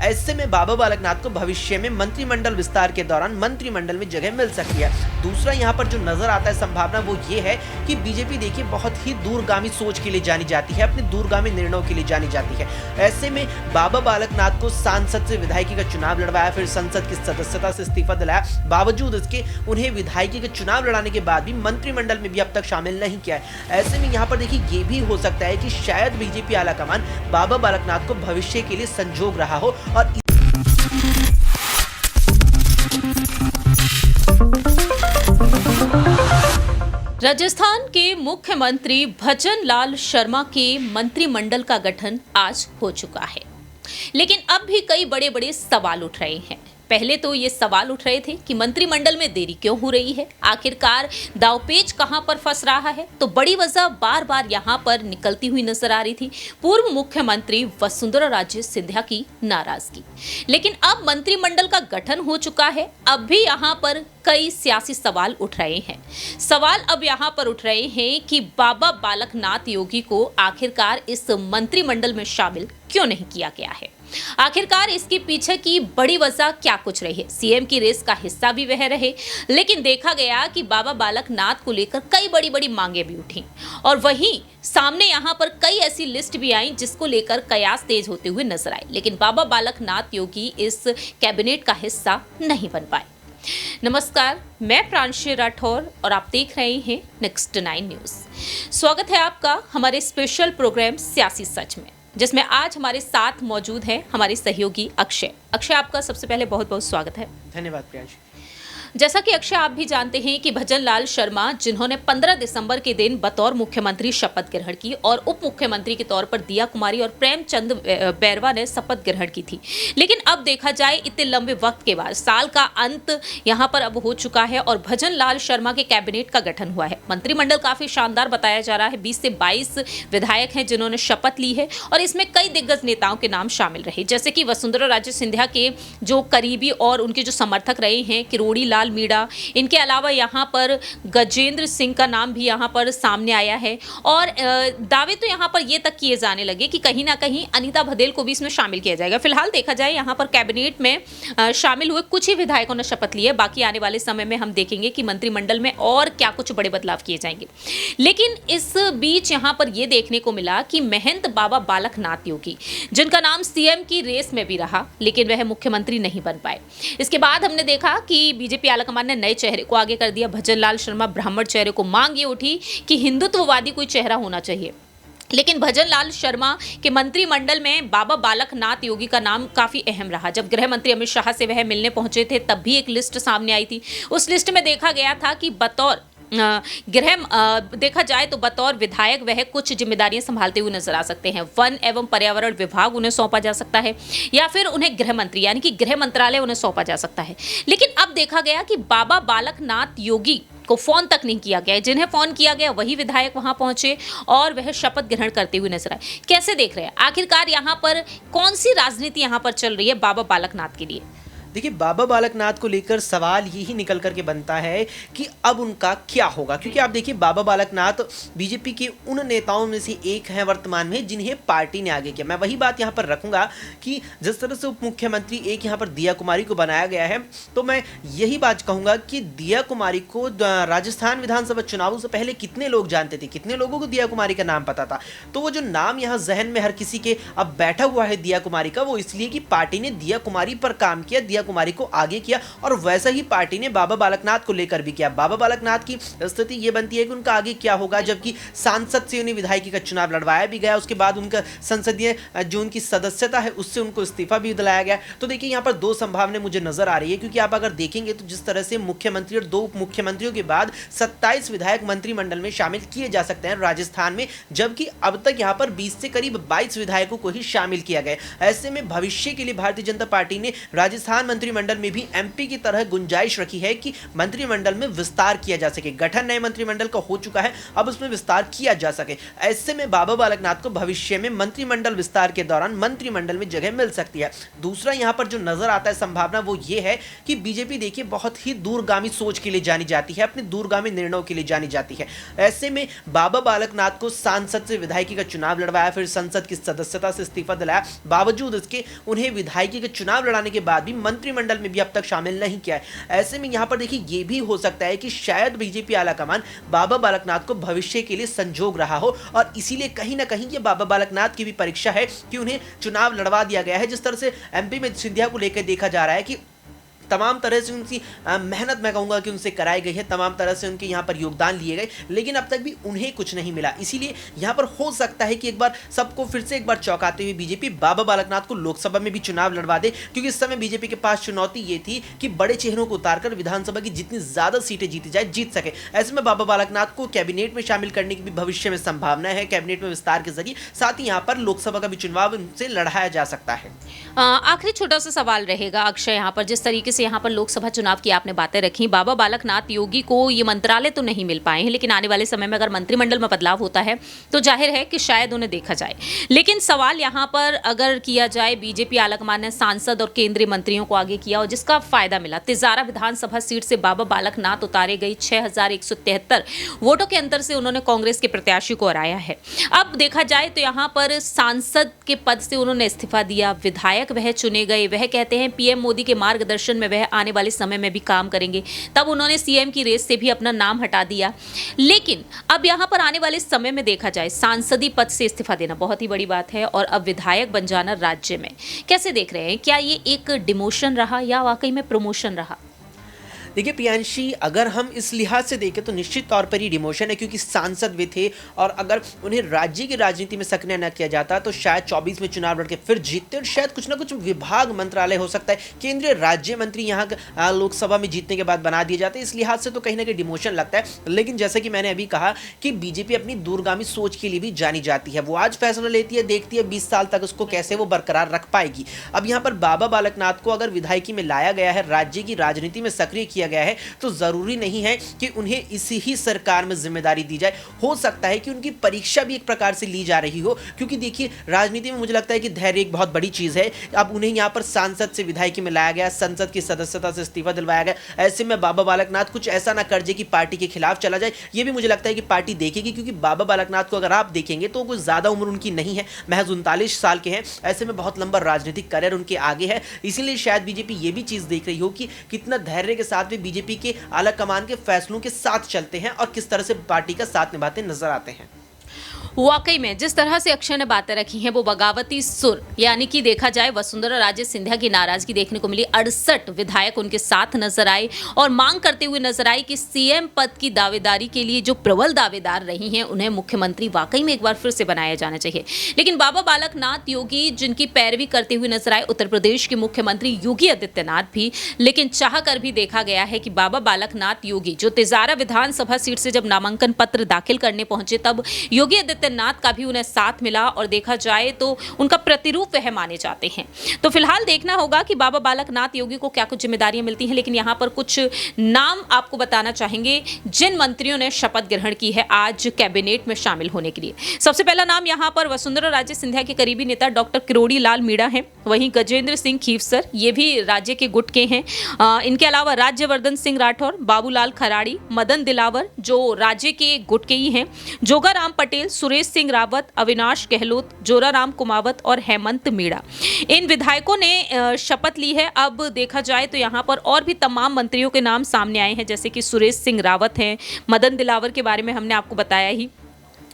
ऐसे में बाबा बालकनाथ को भविष्य में मंत्रिमंडल विस्तार के दौरान मंत्रिमंडल में जगह मिल सकती है। दूसरा यहाँ पर जो नजर आता है संभावना वो ये है कि बीजेपी देखिए बहुत ही दूरगामी सोच के लिए जानी जाती है, अपने दूरगामी निर्णयों के लिए जानी जाती है। ऐसे में बाबा बालकनाथ को सांसद से विधायकी का चुनाव लड़वाया, फिर संसद की सदस्यता से इस्तीफा दिलाया, बावजूद इसके उन्हें विधायकी का चुनाव लड़ाने के बाद भी मंत्रिमंडल में भी अब तक शामिल नहीं किया है। ऐसे में यहाँ पर देखिए ये भी हो सकता है कि शायद बीजेपी आलाकमान बाबा बालकनाथ को भविष्य के लिए संजोग रहा हो और राजस्थान के मुख्यमंत्री भजन लाल शर्मा के मंत्रिमंडल का गठन आज हो चुका है, लेकिन अब भी कई बड़े बड़े सवाल उठ रहे हैं। पहले तो ये सवाल उठ रहे थे कि मंत्रिमंडल में देरी क्यों हो रही है, आखिरकार दांवपेच कहां पर फंस रहा है। तो बड़ी वजह बार बार यहां पर निकलती हुई नजर आ रही थी पूर्व मुख्यमंत्री वसुंधरा राजे सिंधिया की नाराजगी। लेकिन अब मंत्रिमंडल का गठन हो चुका है, अब भी यहां पर कई सियासी सवाल उठ रहे हैं। सवाल अब यहां पर उठ रहे हैं कि बाबा बालकनाथ योगी को आखिरकार इस मंत्रिमंडल में शामिल क्यों नहीं किया गया है। आखिरकार इसके पीछे की बड़ी वजह क्या कुछ रही है। सीएम की रेस का हिस्सा भी वह रहे, लेकिन देखा गया कि बाबा बालकनाथ को लेकर कई बड़ी बड़ी मांगे भी उठी और वहीं सामने यहाँ पर कई ऐसी लिस्ट भी आई जिसको लेकर कयास तेज होते हुए नजर आए, लेकिन बाबा बालकनाथ योगी इस कैबिनेट का हिस्सा नहीं बन पाए। नमस्कार, मैं प्रांशी राठौर और आप देख रहे हैं नेक्स्ट 9 न्यूज। स्वागत है आपका हमारे स्पेशल प्रोग्राम सियासी सच में, जिसमें आज हमारे साथ मौजूद है हमारे सहयोगी अक्षय। अक्षय, आपका सबसे पहले बहुत बहुत स्वागत है। धन्यवाद प्रियांश। जैसा कि अक्षय आप भी जानते हैं कि भजन लाल शर्मा, जिन्होंने 15 दिसंबर के दिन बतौर मुख्यमंत्री शपथ ग्रहण की और उप मुख्यमंत्री के तौर पर दिया कुमारी और प्रेमचंद बैरवा ने शपथ ग्रहण की थी, लेकिन अब देखा जाए इतने लंबे वक्त के बाद साल का अंत यहां पर अब हो चुका है और भजन लाल शर्मा के कैबिनेट का गठन हुआ है। मंत्रिमंडल काफी शानदार बताया जा रहा है। 20 से 22 विधायक हैं जिन्होंने शपथ ली है और इसमें कई दिग्गज नेताओं के नाम शामिल रहे, जैसे कि वसुंधरा राजे सिंधिया के जो करीबी और उनके जो समर्थक रहे हैं किरोड़ी लाल मीणा। इनके अलावा यहाँ पर गजेंद्र सिंह का नाम भी यहाँ पर सामने आया है और दावे तो यहाँ पर ये तक किए जाने लगे कि कहीं ना कहीं अनीता भदेल को भी इसमें शामिल किया जाएगा। फिलहाल देखा जाए यहाँ पर कैबिनेट में शामिल हुए कुछ ही विधायकों ने शपथ ली है। बाकी आने वाले समय में हम देखेंगे कि मंत्रिमंडल में और क्या कुछ बड़े बदलाव किए जाएंगे। लेकिन इस बीच यहाँ पर यह देखने को मिला कि महंत बाबा बालकनाथ योगी, जिनका नाम सीएम की रेस में भी रहा, लेकिन वह मुख्यमंत्री नहीं बन पाए। इसके बाद हमने देखा कि बीजेपी आलाकमान ने नए चेहरे को आगे कर दिया। भजन लाल शर्मा ब्राह्मण चेहरे को मांग ये उठी कि हिंदुत्ववादी कोई चेहरा होना चाहिए, लेकिन भजन लाल शर्मा के मंत्रिमंडल में बाबा बालकनाथ योगी का नाम काफी अहम रहा। जब गृह मंत्री अमित शाह से वह मिलने पहुंचे थे तब भी एक लिस्ट सामने आई थी। उस लिस्ट में देखा गया था कि बतौर देखा जाए तो बतौर विधायक वह कुछ जिम्मेदारियां संभालते हुए नजर आ सकते हैं। वन एवं पर्यावरण विभाग उन्हें सौंपा जा सकता है या फिर उन्हें गृह मंत्री यानी कि गृह मंत्रालय उन्हें सौंपा जा सकता है। लेकिन अब देखा गया कि बाबा बालकनाथ योगी को फोन तक नहीं किया गया। जिन्हें फोन किया गया वही विधायक वहां पहुंचे और वह शपथ ग्रहण करते हुए नजर आए। कैसे देख रहे हैं आखिरकार यहाँ पर कौन सी राजनीति यहाँ पर चल रही है बाबा बालकनाथ के लिए? देखिए, बाबा बालकनाथ को लेकर सवाल यही निकल करके बनता है कि अब उनका क्या होगा, क्योंकि आप देखिए बाबा बालकनाथ बीजेपी के उन नेताओं में से एक हैं वर्तमान में जिन्हें पार्टी ने आगे किया। मैं वही बात यहाँ पर रखूंगा कि जिस तरह से उप मुख्यमंत्री एक यहाँ पर दिया कुमारी को बनाया गया है, तो मैं यही बात कहूँगा कि दिया कुमारी को राजस्थान विधानसभा चुनावों से पहले कितने लोग जानते थे, कितने लोगों को दिया कुमारी का नाम पता था। तो वो जो नाम यहाँ जहन में हर किसी के अब बैठा हुआ है दिया कुमारी का, वो इसलिए कि पार्टी ने दिया कुमारी पर काम किया, दिया कुमारी को आगे किया और वैसा ही पार्टी ने बाबा बालकनाथ को लेकर भी किया। बाबा बालकनाथ की स्थिति यह बनती है कि उनका आगे क्या होगा, जबकि सांसद से उन्हें विधायकी का चुनाव लड़वाया भी गया, उसके बाद उनका संसदीय जो उनकी सदस्यता है उससे उनको इस्तीफा भी दिलाया गया। तो देखिए यहाँ पर दो संभावनाएं मुझे नजर आ रही है, क्योंकि आप अगर देखेंगे तो जिस तरह से मुख्यमंत्री और 2 उप मुख्यमंत्रियों के बाद 27 विधायक मंत्रिमंडल में शामिल किए जा सकते हैं राजस्थान में, जबकि अब तक यहाँ पर 20 से करीब 22 विधायकों को ही शामिल किया गया। ऐसे में भविष्य के लिए भारतीय जनता पार्टी ने राजस्थान मंत्रिमंडल में भी एमपी की तरह गुंजाइश रखी है कि मंत्रिमंडल में विस्तार किया जा सके। गठन नए मंत्रिमंडल का हो चुका है, अब उसमें विस्तार किया जा सके। ऐसे में बाबा बालकनाथ को भविष्य में मंत्रिमंडल विस्तार के दौरान मंत्रिमंडल में जगह मिल सकती है। दूसरा यहां पर जो नजर आता है संभावना वो ये है कि बीजेपी देखिए बहुत ही दूरगामी सोच के लिए जानी जाती है, अपने दूरगामी निर्णयों के लिए जानी जाती है। ऐसे में बाबा बालकनाथ को सांसद से विधायकी का चुनाव लड़वाया, फिर संसद की सदस्यता से इस्तीफा दिलाया, बावजूद इसके उन्हें विधायकी के चुनाव लड़ाने के बाद भी मंत्रिमंडल में भी अब तक शामिल नहीं किया है। ऐसे में यहां पर देखिए ये भी हो सकता है कि शायद बीजेपी आलाकमान बाबा बालकनाथ को भविष्य के लिए संजोग रहा हो और इसीलिए कहीं ना कहीं ये बाबा बालकनाथ की भी परीक्षा है कि उन्हें चुनाव लड़वा दिया गया है। जिस तरह से एमपी में सिंधिया को लेकर देखा जा रहा है कि तमाम तरह से उनकी मेहनत मैं कहूँगा कि उनसे कराई गई है, तमाम तरह से उनके यहाँ पर योगदान लिए गए, लेकिन अब तक भी उन्हें कुछ नहीं मिला। इसीलिए यहाँ पर हो सकता है कि एक बार सबको फिर से एक बार चौंकाते हुए बीजेपी बाबा बालकनाथ को लोकसभा में भी चुनाव लड़वा दे, क्योंकि इस समय बीजेपी के पास चुनौती ये थी कि बड़े चेहरों को उतारकर विधानसभा की जितनी ज्यादा सीटें जीती जाए जीत सके। ऐसे में बाबा बालकनाथ को कैबिनेट में शामिल करने की भी भविष्य में संभावना है, कैबिनेट में विस्तार के जरिए, साथ ही यहाँ पर लोकसभा का भी चुनाव उनसे लड़ाया जा सकता है। आखिरी छोटा सा सवाल रहेगा अक्षय, यहाँ पर जिस तरीके से यहाँ पर लोकसभा चुनाव की आपने बातें रखी, बाबा बालकनाथ योगी को ये मंत्रालय तो नहीं मिल पाए हैं, लेकिन आने वाले समय में अगर मंत्रिमंडल में बदलाव होता है तो जाहिर है कि शायद उन्हें देखा जाए। लेकिन सवाल यहाँ पर अगर किया जाए, बीजेपी आलाकमान ने सांसद और केंद्रीय मंत्रियों को आगे किया और जिसका फायदा मिला, तिजारा विधानसभा सीट से बाबा बालकनाथ उतारे गई 6173 वोटों के अंतर से उन्होंने कांग्रेस के प्रत्याशी को हराया है। अब देखा जाए तो यहाँ पर सांसद के पद से उन्होंने इस्तीफा दिया, विधायक वह चुने गए, वह कहते हैं पीएम मोदी के मार्गदर्शन में वह आने वाले समय में भी काम करेंगे, तब उन्होंने सीएम की रेस से भी अपना नाम हटा दिया। लेकिन अब यहां पर आने वाले समय में देखा जाए, सांसदी पद से इस्तीफा देना बहुत ही बड़ी बात है और अब विधायक बन जाना राज्य में, कैसे देख रहे हैं? क्या ये एक डिमोशन रहा या वाकई में प्रमोशन रहा? देखिए प्रियांशी, अगर हम इस लिहाज से देखें तो निश्चित तौर पर ही डिमोशन है, क्योंकि सांसद वे थे और अगर उन्हें राज्य की राजनीति में सक्रिय न किया जाता तो शायद 24 में चुनाव लड़के फिर जीतते और शायद कुछ ना कुछ विभाग मंत्रालय हो सकता है, केंद्रीय राज्य मंत्री यहाँ लोकसभा में जीतने के बाद बना दिए जाते हैं। इस लिहाज से तो कहीं ना कहीं डिमोशन लगता है। लेकिन जैसे कि मैंने अभी कहा कि बीजेपी अपनी दूरगामी सोच के लिए भी जानी जाती है। वो आज फैसला लेती है, देखती है 20 साल तक उसको कैसे वो बरकरार रख पाएगी। अब यहाँ पर बाबा बालकनाथ को अगर विधायकी में लाया गया है, राज्य की राजनीति में सक्रिय किया गया है, तो जरूरी नहीं है कि उन्हें इसी ही सरकार में जिम्मेदारी दी जाए। हो सकता है कि उनकी परीक्षा भी एक प्रकार से ली जा रही हो, क्योंकि देखिए राजनीति में मुझे लगता है कि धैर्य एक बहुत बड़ी चीज है। अब उन्हें यहाँ पर सांसद से विधायकी में लाया गया, संसद की सदस्यता से इस्तीफा दिलवाया गया। ऐसे में बाबा बालकनाथ कुछ ऐसा ना कर जाए कि पार्टी के खिलाफ चला जाए, ये भी मुझे लगता है कि पार्टी देखेगी, क्योंकि बाबा बालकनाथ को अगर आप देखेंगे तो कुछ ज्यादा उम्र उनकी नहीं है, महज 39 साल के हैं। ऐसे में बहुत लंबा राजनीतिक करियर उनके आगे है, इसीलिए शायद बीजेपी ये भी चीज देख रही हो कि कितना धैर्य के साथ भी बीजेपी के आला कमान के फैसलों के साथ चलते हैं और किस तरह से पार्टी का साथ निभाते नजर आते हैं। वाकई में जिस तरह से अक्षय ने बातें रखी हैं वो बगावती सुर, यानी कि देखा जाए वसुंधरा राजे सिंधिया की नाराजगी देखने को मिली। 68 विधायक उनके साथ नजर आए और मांग करते हुए नजर आई कि सीएम पद की दावेदारी के लिए जो प्रबल दावेदार रही हैं उन्हें मुख्यमंत्री वाकई में एक बार फिर से बनाया जाना चाहिए। लेकिन बाबा बालकनाथ योगी जिनकी पैरवी करते हुए नजर आए उत्तर प्रदेश के मुख्यमंत्री योगी आदित्यनाथ भी, लेकिन चाह कर भी देखा गया है कि बाबा बालकनाथ योगी जो तिजारा विधानसभा सीट से जब नामांकन पत्र दाखिल करने पहुंचे तब योगी आदित्यनाथ का भी उन्हें साथ मिला और देखा जाए तो उनका प्रतिरूप वह माने जाते हैं। तो फिलहाल देखना होगा कि बाबा बालकनाथ योगी को क्या कुछ जिम्मेदारियां मिलती हैं। लेकिन यहां पर कुछ नाम आपको बताना चाहेंगे जिन मंत्रियों ने शपथ ग्रहण की है आज कैबिनेट में शामिल होने के लिए। सबसे पहला नाम यहां पर वसुंधरा राजे सिंधिया के करीबी नेता डॉक्टर किरोड़ी लाल मीणा है। वहीं गजेंद्र सिंह खीवसर, ये भी राज्य के गुट के हैं। इनके अलावा राज्यवर्धन सिंह राठौर, बाबूलाल खराड़ी, मदन दिलावर जो राज्य के गुट के ही हैं, जोगाराम पटेल, सुरेश सिंह रावत, अविनाश गहलोत, जोराराम कुमावत और हेमंत मीणा, इन विधायकों ने शपथ ली है। अब देखा जाए तो यहाँ पर और भी तमाम मंत्रियों के नाम सामने आए हैं, जैसे कि सुरेश सिंह रावत हैं, मदन दिलावर के बारे में हमने आपको बताया ही।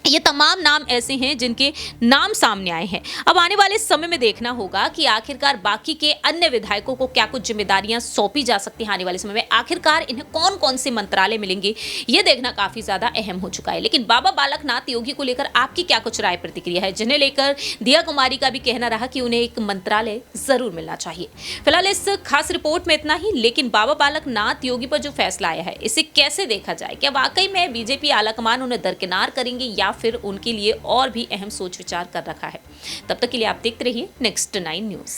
ये तमाम नाम ऐसे हैं जिनके नाम सामने आए हैं। अब आने वाले समय में देखना होगा कि आखिरकार बाकी के अन्य विधायकों को क्या कुछ जिम्मेदारियां सौंपी जा सकती हैं आने वाले समय में, आखिरकार इन्हें कौन कौन से मंत्रालय मिलेंगे, ये देखना काफी ज्यादा अहम हो चुका है। लेकिन बाबा बालकनाथ योगी को लेकर आपकी क्या कुछ राय प्रतिक्रिया है, जिन्हें लेकर दिया कुमारी का भी कहना रहा कि उन्हें एक मंत्रालय जरूर मिलना चाहिए। फिलहाल इस खास रिपोर्ट में इतना ही, लेकिन बाबा बालकनाथ योगी पर जो फैसला आया है इसे कैसे देखा जाए? क्या वाकई में बीजेपी आलाकमान उन्हें दरकिनार करेंगे या फिर उनके लिए और भी अहम सोच विचार कर रखा है? तब तक के लिए आप देखते रहिए नेक्स्ट 9 न्यूज़।